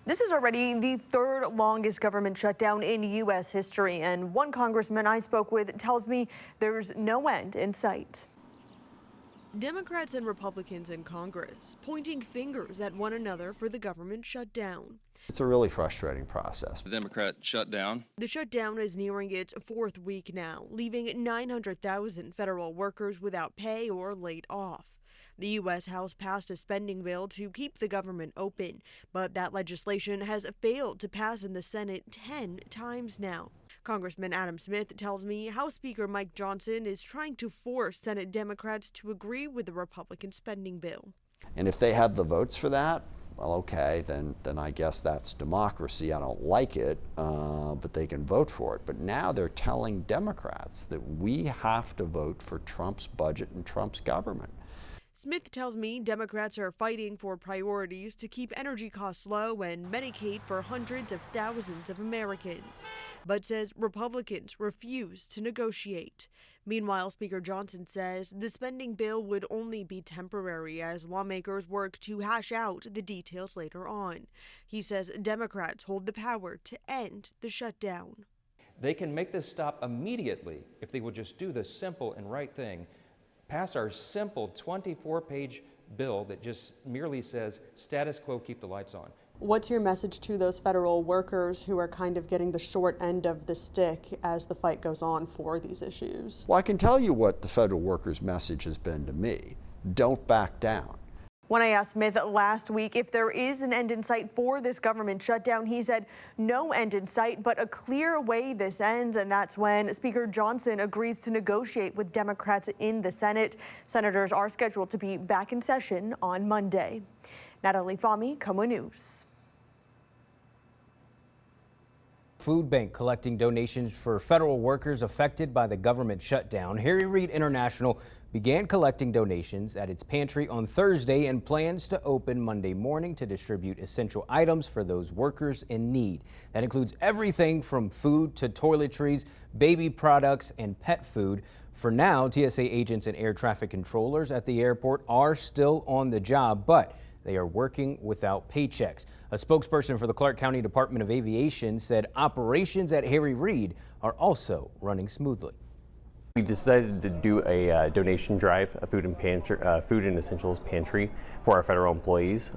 This is already the third longest government shutdown in U.S. history, and one congressman I spoke with tells me there's no end in sight. Democrats and Republicans in Congress pointing fingers at one another for the government shutdown. It's a really frustrating process. The Democrat shutdown. The shutdown is nearing its fourth week now, leaving 900,000 federal workers without pay or laid off. The U.S. House passed a spending bill to keep the government open, but that legislation has failed to pass in the Senate 10 times now. Congressman Adam Smith tells me House Speaker Mike Johnson is trying to force Senate Democrats to agree with the Republican spending bill. And if they have the votes for that, well, okay, then I guess that's democracy. I don't like it, but they can vote for it. But now they're telling Democrats that we have to vote for Trump's budget and Trump's government. Smith tells me Democrats are fighting for priorities to keep energy costs low and Medicaid for hundreds of thousands of Americans, but says Republicans refuse to negotiate. Meanwhile, Speaker Johnson says the spending bill would only be temporary as lawmakers work to hash out the details later on. He says Democrats hold the power to end the shutdown. They can make this stop immediately if they would just do the simple and right thing. Pass our simple 24-page bill that just merely says status quo, keep the lights on. What's your message to those federal workers who are kind of getting the short end of the stick as the fight goes on for these issues? Well, I can tell you what the federal workers' message has been to me. Don't back down. When I asked Smith last week if there is an end in sight for this government shutdown, he said no end in sight, but a clear way this ends. And that's when Speaker Johnson agrees to negotiate with Democrats in the Senate. Senators are scheduled to be back in session on Monday. Natalie Fahmy, KOKH News. Food bank collecting donations for federal workers affected by the government shutdown. Harry Reid International began collecting donations at its pantry on Thursday and plans to open Monday morning to distribute essential items for those workers in need. That includes everything from food to toiletries, baby products, and pet food. For now, TSA agents and air traffic controllers at the airport are still on the job, but they are working without paychecks. A spokesperson for the Clark County Department of Aviation said operations at Harry Reid are also running smoothly. We decided to do a donation drive, a food and essentials pantry for our federal employees.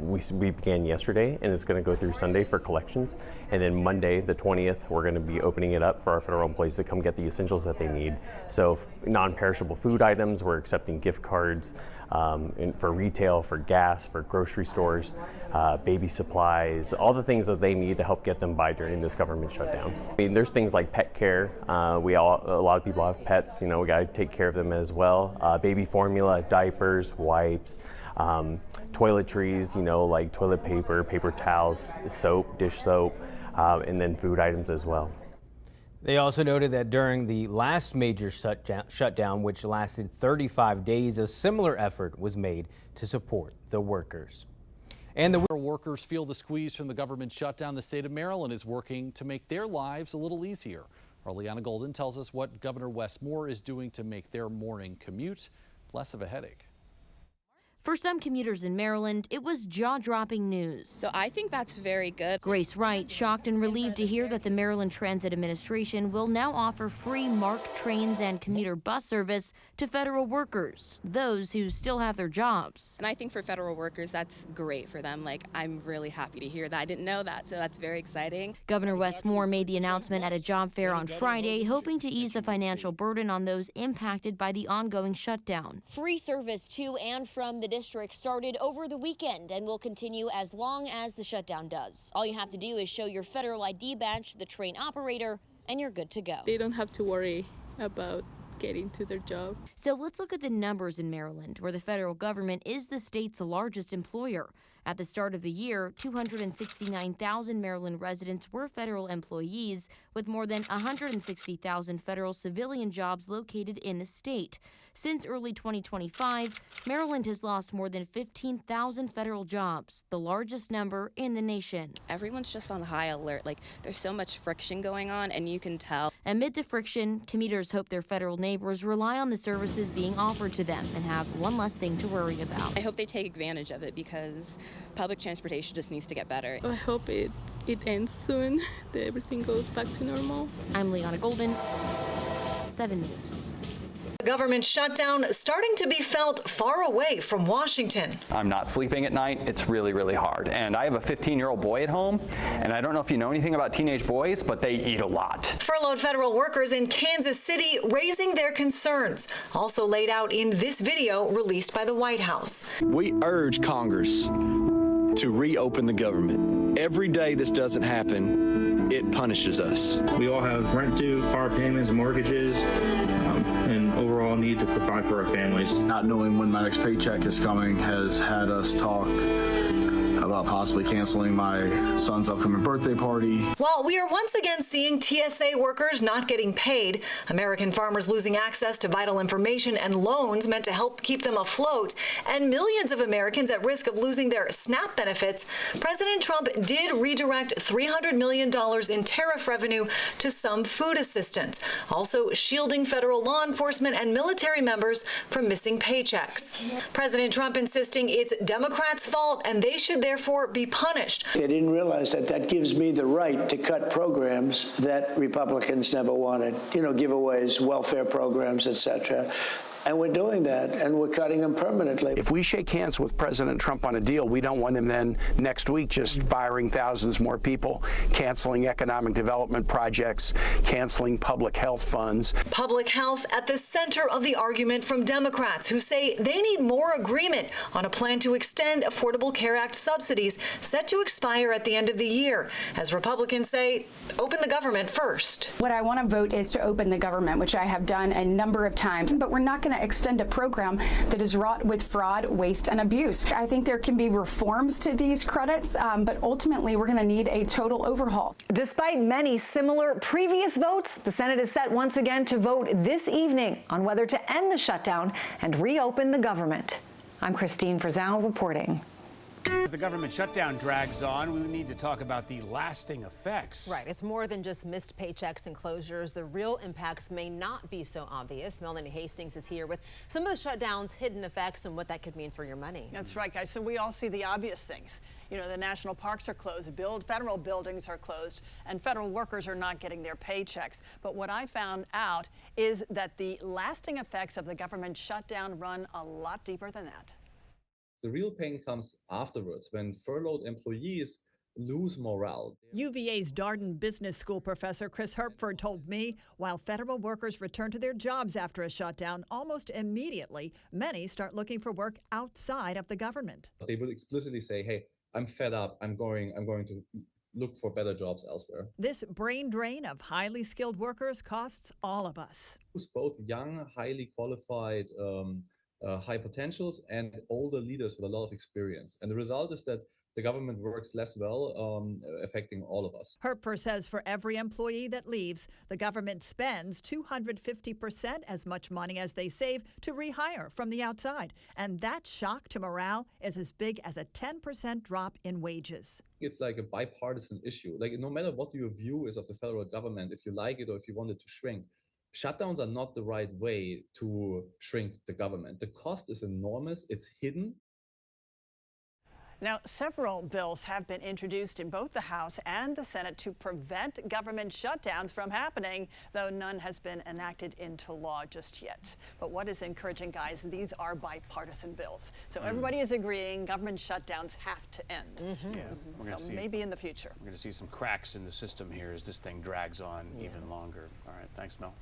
We began yesterday, and it's going to go through Sunday for collections. And then Monday, the 20th, we're going to be opening it up for our federal employees to come get the essentials that they need. So non-perishable food items, we're accepting gift cards for retail, for gas, for grocery stores, baby supplies, all the things that they need to help get them by during this government shutdown. I mean, there's things like pet care. A lot of people have pets, you know, we got to take care of them as well. Baby formula, diapers, wipes, toiletries, you know, like toilet paper, paper towels, soap, dish soap, and then food items as well. They also noted that during the last major shutdown, which lasted 35 days, a similar effort was made to support the workers. And the workers feel the squeeze from the government shutdown. The state of Maryland is working to make their lives a little easier. Our Leanna Golden tells us what Governor Wes Moore is doing to make their morning commute less of a headache. For some commuters in Maryland, it was jaw-dropping news. So I think that's very good. Grace Wright, shocked and relieved to hear that the Maryland Transit Administration will now offer free MARC trains and commuter bus service to federal workers, those who still have their jobs. And I think for federal workers, that's great for them. Like, I'm really happy to hear that. I didn't know that, so that's very exciting. Governor Wes Moore made the announcement at a job fair on Friday, hoping to ease the financial burden on those impacted by the ongoing shutdown. Free service to and from the district started over the weekend and will continue as long as the shutdown does. All you have to do is show your federal ID badge to the train operator and you're good to go. They don't have to worry about getting to their job. So let's look at the numbers in Maryland, where the federal government is the state's largest employer. At the start of the year, 269,000 Maryland residents were federal employees, with more than 160,000 federal civilian jobs located in the state. Since early 2025, Maryland has lost more than 15,000 federal jobs, the largest number in the nation. Everyone's just on high alert. Like, there's so much friction going on, and you can tell. Amid the friction, commuters hope their federal neighbors rely on the services being offered to them and have one less thing to worry about. I hope they take advantage of it because public transportation just needs to get better. I hope it ends soon, that everything goes back to normal. I'm Liana Golden, 7 News. The government shutdown starting to be felt far away from Washington. I'm not sleeping at night. It's really, really hard. And I have a 15-year-old boy at home, and I don't know if you know anything about teenage boys, but they eat a lot. Furloughed federal workers in Kansas City raising their concerns, also laid out in this video released by the White House. We urge Congress to reopen the government. Every day this doesn't happen, it punishes us. We all have rent due, car payments, mortgages, and overall need to provide for our families. Not knowing when my next paycheck is coming has had us talk about possibly canceling my son's upcoming birthday party. While we are once again seeing TSA workers not getting paid, American farmers losing access to vital information and loans meant to help keep them afloat, and millions of Americans at risk of losing their SNAP benefits, President Trump did redirect $300 million in tariff revenue to some food assistance, also shielding federal law enforcement and military members from missing paychecks. President Trump insisting it's Democrats' fault and they should therefore be punished. They didn't realize that that gives me the right to cut programs that Republicans never wanted, giveaways, welfare programs, etc. And we're doing that, and we're cutting them permanently. If we shake hands with President Trump on a deal, we don't want him then next week just firing thousands more people, canceling economic development projects, canceling public health funds. Public health at the center of the argument from Democrats who say they need more agreement on a plan to extend Affordable Care Act subsidies set to expire at the end of the year. As Republicans say, open the government first. What I want to vote is to open the government, which I have done a number of times, but we're not going to extend a program that is wrought with fraud, waste, and abuse. I think there can be reforms to these credits, but ultimately we're going to need a total overhaul. Despite many similar previous votes, the Senate is set once again to vote this evening on whether to end the shutdown and reopen the government. I'm Christine Frizzell reporting. As the government shutdown drags on, we need to talk about the lasting effects. Right. It's more than just missed paychecks and closures. The real impacts may not be so obvious. Melanie Hastings is here with some of the shutdown's hidden effects and what that could mean for your money. That's right, guys. So we all see the obvious things. The national parks are closed, federal buildings are closed, and federal workers are not getting their paychecks. But what I found out is that the lasting effects of the government shutdown run a lot deeper than that. The real pain comes afterwards when furloughed employees lose morale. UVA's Darden Business School professor Chris Herpford told me while federal workers return to their jobs after a shutdown, almost immediately, many start looking for work outside of the government. They will explicitly say, hey, I'm fed up. I'm going to look for better jobs elsewhere. This brain drain of highly skilled workers costs all of us. It's both young, highly qualified, high potentials and older leaders with a lot of experience. And the result is that the government works less well, affecting all of us. Herpford says for every employee that leaves, the government spends 250% as much money as they save to rehire from the outside. And that shock to morale is as big as a 10% drop in wages. It's like a bipartisan issue. Like no matter what your view is of the federal government, if you like it or if you want it to shrink, shutdowns are not the right way to shrink the government. The cost is enormous. It's hidden. Now, several bills have been introduced in both the House and the Senate to prevent government shutdowns from happening, though none has been enacted into law just yet. But what is encouraging, guys, these are bipartisan bills. So everybody is agreeing government shutdowns have to end. Yeah, so maybe in the future. We're going to see some cracks in the system here as this thing drags on even longer. All right, thanks, Mel.